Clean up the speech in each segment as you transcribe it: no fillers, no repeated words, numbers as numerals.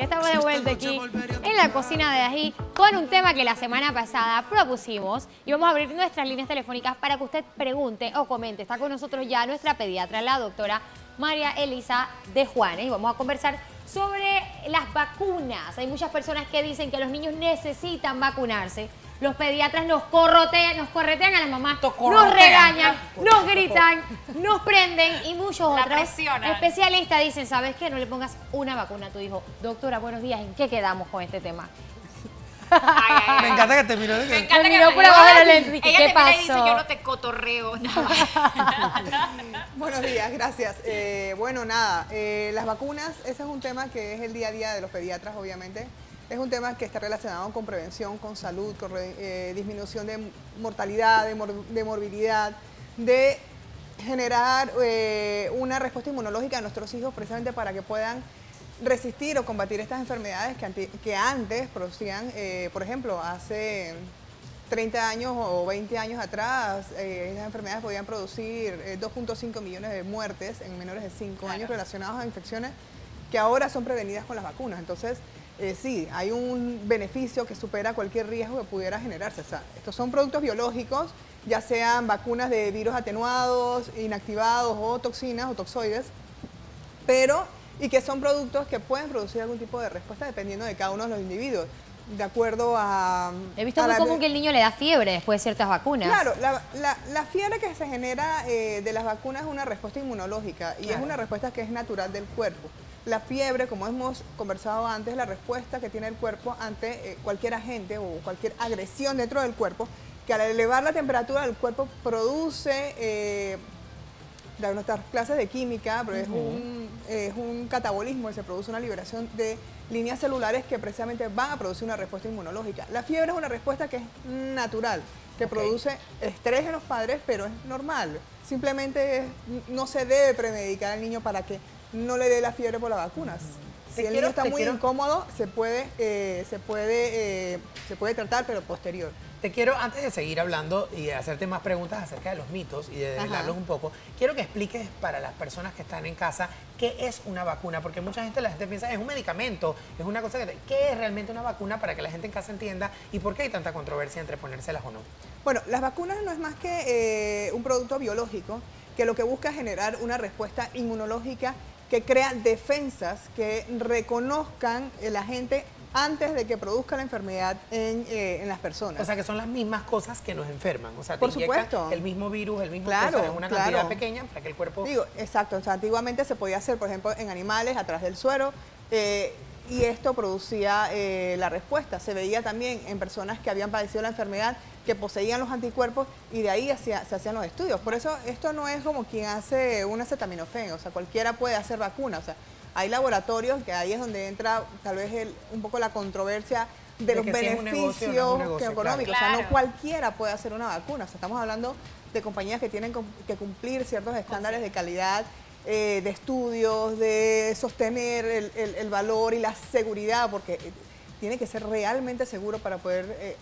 estamos de vuelta aquí en la cocina de Ají con un tema que la semana pasada propusimos y vamos a abrir nuestras líneas telefónicas para que usted pregunte o comente. Está con nosotros ya nuestra pediatra, la doctora María Elisa de Juanes, y vamos a conversar sobre las vacunas. Hay muchas personas que dicen que los niños necesitan vacunarse. Los pediatras nos corretean a las mamás, nos regañan, nos gritan, nos prenden y muchos otros especialistas dicen, ¿sabes qué? No le pongas una vacuna a tu hijo. Doctora, buenos días. ¿En qué quedamos con este tema? Me encanta que te miró. Me encanta que me miró por abajo de la lente. ¿Qué pasó? Ella dice, yo no te cotorreo. Buenos días, gracias. Bueno, nada, las vacunas, ese es un tema que es el día a día de los pediatras, obviamente. Es un tema que está relacionado con prevención, con salud, con disminución de mortalidad, de morbilidad, de generar una respuesta inmunológica a nuestros hijos precisamente para que puedan resistir o combatir estas enfermedades que antes producían, por ejemplo, hace 30 años o 20 años atrás, estas enfermedades podían producir 2.5 millones de muertes en menores de 5 años relacionados a infecciones que ahora son prevenidas con las vacunas. Entonces, sí, hay un beneficio que supera cualquier riesgo que pudiera generarse. O sea, estos son productos biológicos, ya sean vacunas de virus atenuados, inactivados o toxinas o toxoides, y que son productos que pueden producir algún tipo de respuesta dependiendo de cada uno de los individuos. De acuerdo a... He visto muy común que el niño le da fiebre después de ciertas vacunas. Claro, la fiebre que se genera de las vacunas es una respuesta inmunológica y es una respuesta que es natural del cuerpo. La fiebre, como hemos conversado antes, es la respuesta que tiene el cuerpo ante cualquier agente o cualquier agresión dentro del cuerpo, que al elevar la temperatura del cuerpo produce... de nuestras clases de química, pero es un catabolismo y se produce una liberación de líneas celulares que precisamente van a producir una respuesta inmunológica. La fiebre es una respuesta que es natural, que produce estrés en los padres, pero es normal. Simplemente no se debe premedicar al niño para que no le dé la fiebre por las vacunas. Si el niño está muy incómodo, se puede tratar, pero posterior. Te quiero, antes de seguir hablando y de hacerte más preguntas acerca de los mitos y de desvelarlos un poco, quiero que expliques para las personas que están en casa qué es una vacuna, porque la gente piensa es un medicamento, es una cosa ¿qué es realmente una vacuna para que la gente en casa entienda y por qué hay tanta controversia entre ponérselas o no? Bueno, las vacunas no es más que un producto biológico que lo que busca es generar una respuesta inmunológica que crea defensas que reconozcan el agente antes de que produzca la enfermedad en las personas. O sea, que son las mismas cosas que nos enferman. O sea, por supuesto, el mismo virus, el mismo cosa en una cantidad pequeña para que el cuerpo... Digo, exacto. O sea, antiguamente se podía hacer, por ejemplo, en animales, a través del suero, y esto producía la respuesta. Se veía también en personas que habían padecido la enfermedad, que poseían los anticuerpos, y de ahí se hacían los estudios. Por eso, esto no es como quien hace un acetaminofén. O sea, cualquiera puede hacer vacuna. O sea, hay laboratorios que ahí es donde entra tal vez un poco la controversia de los beneficios económicos. Claro. O sea, no cualquiera puede hacer una vacuna. O sea, estamos hablando de compañías que tienen que cumplir ciertos estándares de calidad, de estudios, de sostener el valor y la seguridad, porque tiene que ser realmente seguro para poder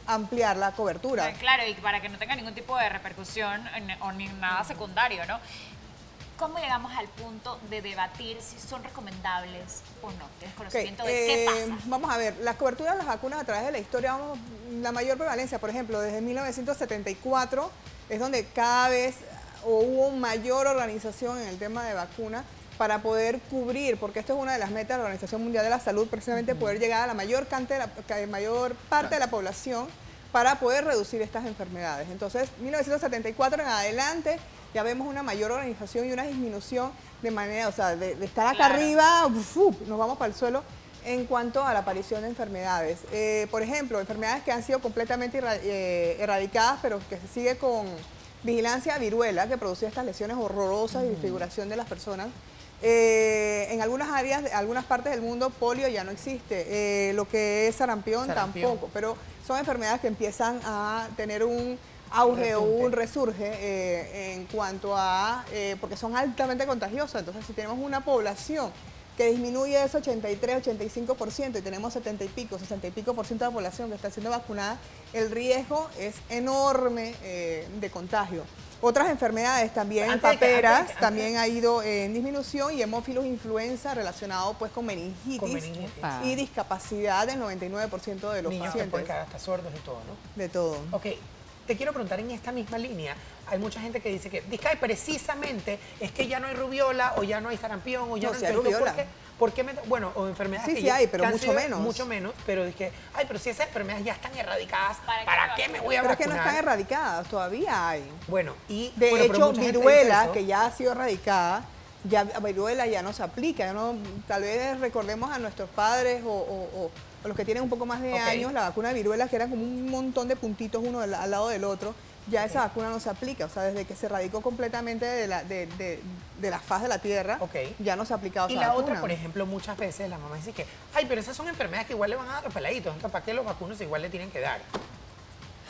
ampliar la cobertura. Claro, y para que no tenga ningún tipo de repercusión o ni nada secundario, ¿no? ¿Cómo llegamos al punto de debatir si son recomendables o no? ¿Tienes conocimiento de qué pasa? Vamos a ver, la cobertura de las vacunas a través de la historia, la mayor prevalencia, por ejemplo, desde 1974 es donde cada vez hubo mayor organización en el tema de vacunas para poder cubrir, porque esto es una de las metas de la Organización Mundial de la Salud, precisamente poder llegar a la mayor parte de la población para poder reducir estas enfermedades. Entonces, 1974 en adelante, ya vemos una mayor organización y una disminución de manera, o sea, de estar acá arriba, nos vamos para el suelo en cuanto a la aparición de enfermedades. Por ejemplo, enfermedades que han sido completamente erradicadas, pero que se sigue con vigilancia, viruela, que produce estas lesiones horrorosas y disfiguración de las personas. En algunas áreas, algunas partes del mundo, polio ya no existe. Lo que es sarampión tampoco, pero son enfermedades que empiezan a tener un auge o un resurge en cuanto a, porque son altamente contagiosas. Entonces, si tenemos una población que disminuye ese 83-85% y tenemos 60 y pico por ciento de la población que está siendo vacunada, el riesgo es enorme de contagio. Otras enfermedades también, paperas, también ha ido en disminución, y hemófilos influenza relacionado pues con meningitis y discapacidad del 99% de los niños pacientes. que pueden quedar hasta sordos y todo, ¿no? De todo. Ok, te quiero preguntar en esta misma línea, hay mucha gente que dice que, Vizcay, precisamente es que ya no hay rubiola, o ya no hay sarampión, o ya no hay rubiola. ¿Por qué bueno, o enfermedades Sí, que hay, pero que han mucho sido menos. Mucho menos, pero dije, ay, pero si esas enfermedades ya están erradicadas, ¿para qué me voy a Pero vacunar? es que no están erradicadas, todavía hay. Bueno, y... De bueno, pero hecho, mucha gente viruela, dice eso. que ya ha sido erradicada, ya viruela ya no se aplica. Tal vez recordemos a nuestros padres o los que tienen un poco más de años, la vacuna de viruela, que era como un montón de puntitos uno al lado del otro. Ya esa vacuna no se aplica, o sea, desde que se erradicó completamente de la faz de la tierra, ya no se ha aplicado esa vacuna. Y la vacuna. otra, por ejemplo, muchas veces la mamá dice que, ay, pero esas son enfermedades que igual le van a dar a los peladitos, entonces ¿para qué los vacunos igual le tienen que dar?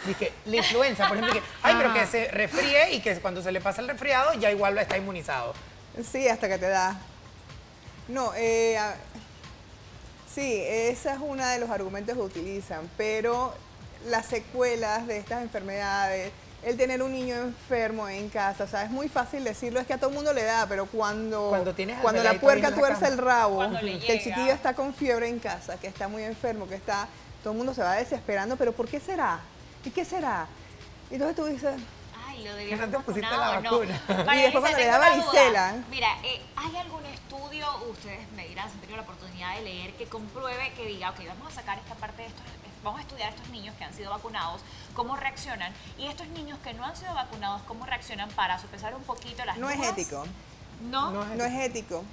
Dije, la influenza, por ejemplo, que, ay, pero que se resfríe y que cuando se le pasa el resfriado ya igual lo está inmunizado. Sí, hasta que te da. No, sí, esa es uno de los argumentos que utilizan, pero las secuelas de estas enfermedades, el tener un niño enfermo en casa, o sea, es muy fácil decirlo, es que a todo el mundo le da, pero cuando la puerca tuerce el rabo, que el chiquillo está con fiebre en casa, que está muy enfermo, todo el mundo se va desesperando, pero ¿por qué será? ¿Y qué será? Y entonces tú dices... Ay, lo debías no te pusiste la vacunado, vacuna. No. Y después cuando le da varicela. Mira, ¿hay algún estudio, ustedes me dirán, si han tenido la oportunidad de leer, que compruebe, que diga, ok, vamos a sacar esta parte de estos, vamos a estudiar a estos niños que han sido vacunados, cómo reaccionan, y estos niños que no han sido vacunados, cómo reaccionan, para sopesar un poquito las dudas? No es ético. ¿No? No es ético.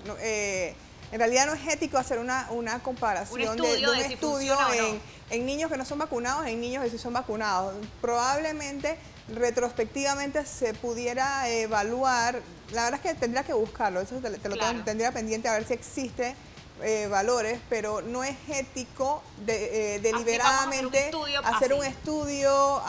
En realidad no es ético hacer una comparación de un estudio en niños que no son vacunados, en niños que sí son vacunados. Probablemente, retrospectivamente, se pudiera evaluar, la verdad es que tendría que buscarlo, eso te lo tendría pendiente a ver si existe valores, pero no es ético deliberadamente hacer un estudio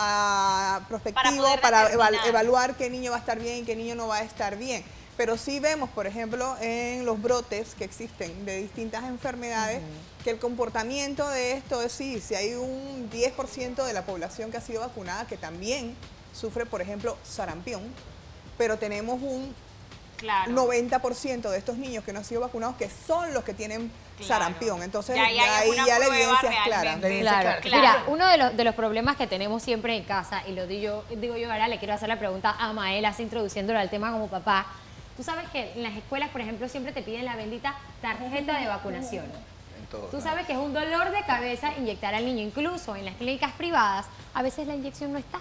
prospectivo para evaluar qué niño va a estar bien y qué niño no va a estar bien. Pero sí vemos, por ejemplo, en los brotes que existen de distintas enfermedades, que el comportamiento de esto es si hay un 10% de la población que ha sido vacunada que también sufre, por ejemplo, sarampión, pero tenemos un 90% de estos niños que no han sido vacunados que son los que tienen sarampión. Entonces, ahí ya la evidencia es clara. Mira, uno de los problemas que tenemos siempre en casa, y lo digo yo ahora, le quiero hacer la pregunta a Mael, así introduciéndolo al tema como papá. Tú sabes que en las escuelas, por ejemplo, siempre te piden la bendita tarjeta de vacunación. Tú sabes que es un dolor de cabeza inyectar al niño. Incluso en las clínicas privadas, a veces la inyección no está.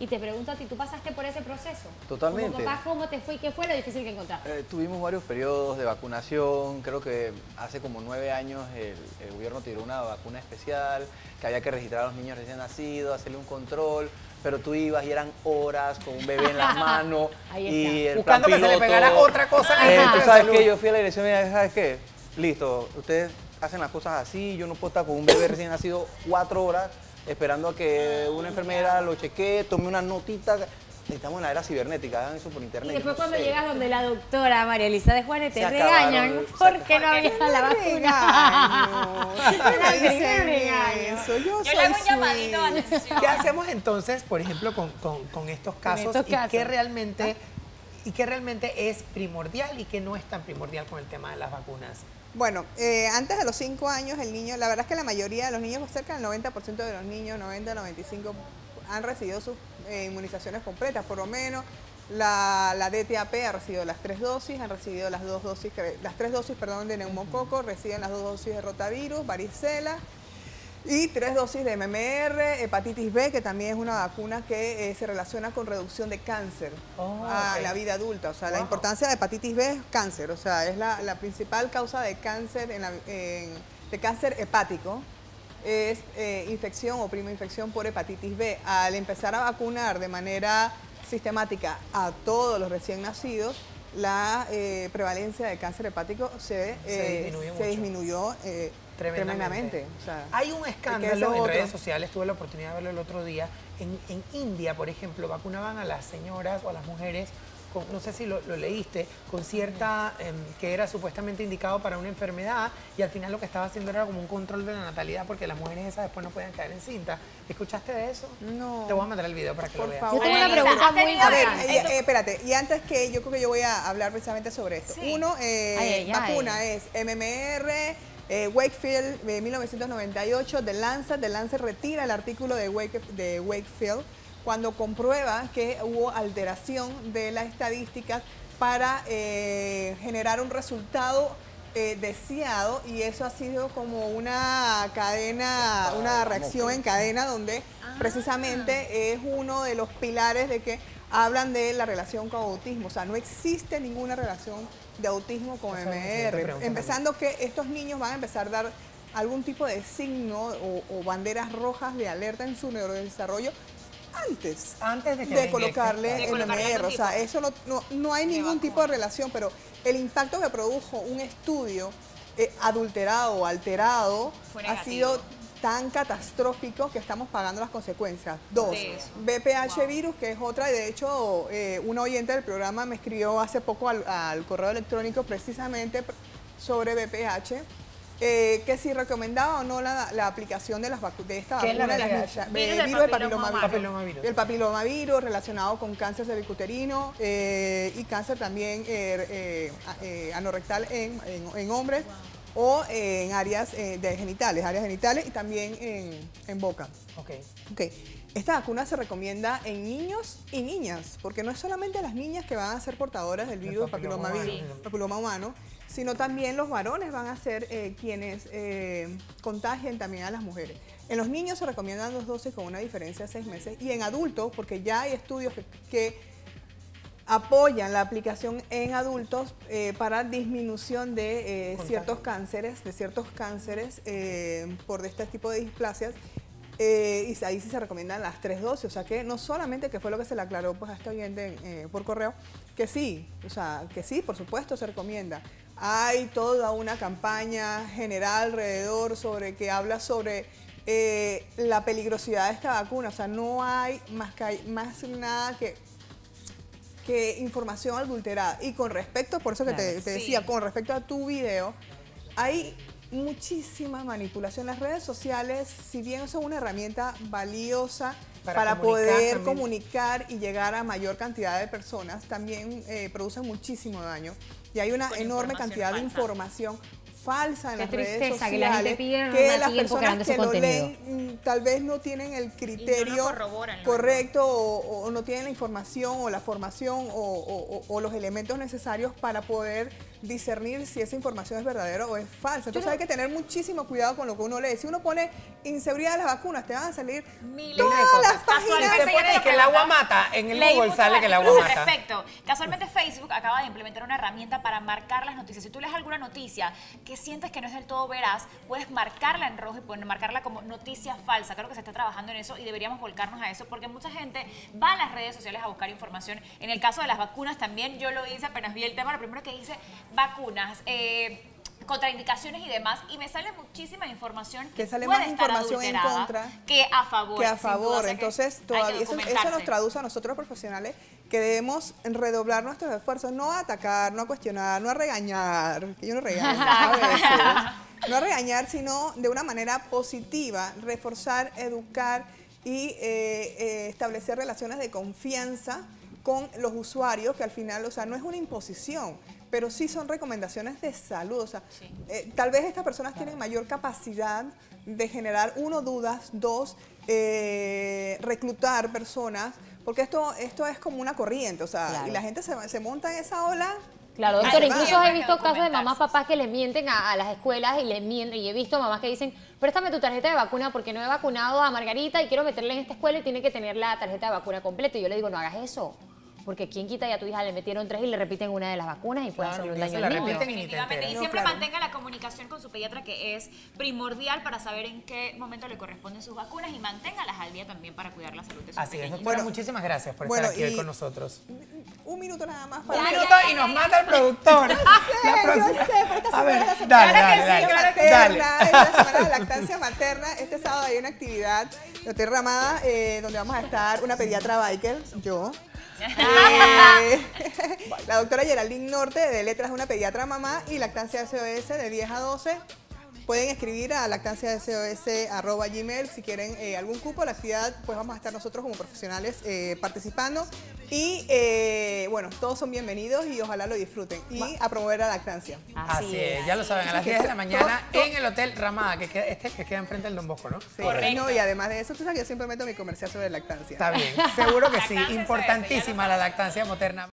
Y te pregunto a ti, ¿tú pasaste por ese proceso? Totalmente. Como papá, ¿cómo te fue y qué fue lo difícil que encontraste? Tuvimos varios periodos de vacunación. Creo que hace como 9 años el gobierno tiró una vacuna especial, que había que registrar a los niños recién nacidos, hacerle un control. Pero tú ibas y eran horas con un bebé en la mano y el buscando plan que se le pegara otra cosa. Tú sabes que yo fui a la dirección y me dije, ¿sabes qué? Listo, ustedes hacen las cosas así, yo no puedo estar con un bebé recién nacido 4 horas esperando a que una enfermera lo chequee, tome una notita. Necesitamos en la era cibernética, hagan eso por internet. Y después cuando llegas donde la doctora María Elisa de Juárez te regañan porque no había la vacuna. Yo le hago un llamadito a atención. ¿Qué hacemos entonces, por ejemplo, con estos casos? ¿Qué realmente es primordial y qué no es tan primordial con el tema de las vacunas? Bueno, antes de los 5 años el niño, la verdad es que la mayoría de los niños, cerca del 90% de los niños, 90-95%, han recibido sus inmunizaciones completas, por lo menos la DTaP ha recibido las 3 dosis, han recibido las 3 dosis de neumococo, reciben las 2 dosis de rotavirus, varicela y 3 dosis de MMR, hepatitis B, que también es una vacuna que se relaciona con reducción de cáncer a la vida adulta. O sea, la importancia de hepatitis B es cáncer, o sea, es la principal causa de cáncer, de cáncer hepático. Es infección o prima infección por hepatitis B. Al empezar a vacunar de manera sistemática a todos los recién nacidos, la prevalencia de cáncer hepático se disminuyó tremendamente. O sea, hay un escándalo en redes sociales, tuve la oportunidad de verlo el otro día. En India, por ejemplo, vacunaban a las señoras o a las mujeres no sé si lo leíste, con cierta, que era supuestamente indicado para una enfermedad y al final lo que estaba haciendo era como un control de la natalidad porque las mujeres esas después no podían caer en cinta. ¿Escuchaste de eso? No. Te voy a mandar el video para que lo veas. Yo tengo una pregunta muy A ver, importante. espérate, y antes que yo creo que yo voy a hablar precisamente sobre esto. Sí. Uno, ay. vacuna es MMR, Wakefield, 1998, The Lancet retira el artículo de Wakefield cuando comprueba que hubo alteración de las estadísticas para generar un resultado deseado, y eso ha sido como una cadena, una reacción en cadena donde precisamente es uno de los pilares de que hablan de la relación con autismo. O sea, no existe ninguna relación de autismo con Esa es la siguiente MR. pregunta Empezando que estos niños van a empezar a dar algún tipo de signo o banderas rojas de alerta en su neurodesarrollo antes de que de les colocarle inyecten. De el colocarle MR. O algún sea, tipo eso no hay ningún tipo de relación, pero el impacto que produjo un estudio adulterado o alterado Fue ha negativo. sido tan catastrófico que estamos pagando las consecuencias. Dos, De eso. BPH virus, que es otra, y de hecho una oyente del programa me escribió hace poco al correo electrónico precisamente sobre BPH, que si recomendaba o no la aplicación de esta ¿Qué es la vacuna de BPH? las Virus del virus del papilomavirus. papilomavirus. El papilomavirus relacionado con cáncer cervicuterino y cáncer también anorrectal en hombres o en áreas de áreas genitales y también en boca. Ok. Ok, esta vacuna se recomienda en niños y niñas, porque no es solamente las niñas que van a ser portadoras del virus papiloma humano, sino también los varones van a ser quienes contagien también a las mujeres. En los niños se recomiendan 2 dosis con una diferencia de 6 meses, y en adultos, porque ya hay estudios que apoyan la aplicación en adultos para disminución de ciertos cánceres, por este tipo de displasias. Y ahí sí se recomiendan las 3 dosis, o sea que no solamente, que fue lo que se le aclaró pues a este oyente por correo, que sí, o sea, que sí, por supuesto se recomienda. Hay toda una campaña general alrededor sobre que habla sobre la peligrosidad de esta vacuna, o sea, no hay más nada que información adulterada. Y con respecto, por eso que te decía, con respecto a tu video, hay muchísima manipulación. Las redes sociales, si bien son una herramienta valiosa para poder comunicar y llegar a mayor cantidad de personas, también producen muchísimo daño. Y hay una enorme cantidad de información falsa en las redes sociales, que la gente pide que las tiempo creando personas que ese lo contenido. leen tal vez no tienen el criterio corroboran, correcto o no tienen la información o la formación o los elementos necesarios para poder discernir si esa información es verdadera o es falsa. Entonces hay que tener muchísimo cuidado con lo que uno lee. Si uno pone inseguridad de las vacunas, te van a salir Miles todas de cosas. las páginas. Casualmente, Se pone que el agua mata, en el Google sale que el agua al mata. respecto. Casualmente Facebook acaba de implementar una herramienta para marcar las noticias. Si tú lees alguna noticia que sientes que no es del todo veraz, puedes marcarla en rojo y puedes marcarla como noticia falsa. Creo que se está trabajando en eso y deberíamos volcarnos a eso, porque mucha gente va a las redes sociales a buscar información. En el caso de las vacunas también, yo lo hice apenas vi el tema, lo primero que hice, vacunas, contraindicaciones y demás, y me sale muchísima información Que sale puede más estar información en adulterada contra que a favor. que a sin duda. favor. O sea que Entonces, hay que todavía eso documentarse. nos traduce a nosotros profesionales que debemos redoblar nuestros esfuerzos, no a atacar, no a cuestionar, no a regañar, que yo no regaño a veces, no a regañar, sino de una manera positiva, reforzar, educar y establecer relaciones de confianza con los usuarios, que al final, o sea, no es una imposición, pero sí son recomendaciones de salud. O sea, tal vez estas personas tienen mayor capacidad de generar, 1, dudas, 2, reclutar personas, porque esto es como una corriente, o sea, y la gente se monta en esa ola. Claro, doctora, Claro, incluso sí, he visto casos de mamás, documentarse. papás que le mienten a las escuelas y le mienten, y he visto mamás que dicen, préstame tu tarjeta de vacuna porque no he vacunado a Margarita y quiero meterla en esta escuela y tiene que tener la tarjeta de vacuna completa. Y yo le digo, no hagas eso, porque quién quita, y a tu hija le metieron 3 y le repiten una de las vacunas y puede Claro, hacerle un y daño se la al niño. repiten y ni te Definitivamente. Y enteras. siempre No, claro. mantenga la comunicación con su pediatra, que es primordial para saber en qué momento le corresponden sus vacunas, y manténgalas al día también para cuidar la salud de sus Así es, pequeños. doctora, Bueno, muchísimas gracias por bueno, estar aquí hoy y- con nosotros. 1 minuto nada más Un para... minuto y nos manda el productor. Yo sé, pero esta A semana ver, es la semana dale, de dale, lactancia dale, dale. materna, es la semana de lactancia materna. Este sábado hay una actividad de Hotel Ramada donde vamos a estar una pediatra biker, yo, La doctora Geraldine Norte, de Letras de una Pediatra Mamá, y Lactancia SOS de 10 a 12. Pueden escribir a lactanciasos@gmail si quieren algún cupo. La actividad, pues vamos a estar nosotros como profesionales participando. Y bueno, todos son bienvenidos y ojalá lo disfruten. Y a promover la lactancia. Así es, ya lo saben, a las 10 de la mañana en el Hotel Ramada, que queda enfrente del Don Bosco, ¿no? Sí, no, y además de eso, tú sabes que yo siempre meto mi comercial sobre lactancia. Está bien, seguro que sí. Lactancia Importantísima la lactancia materna.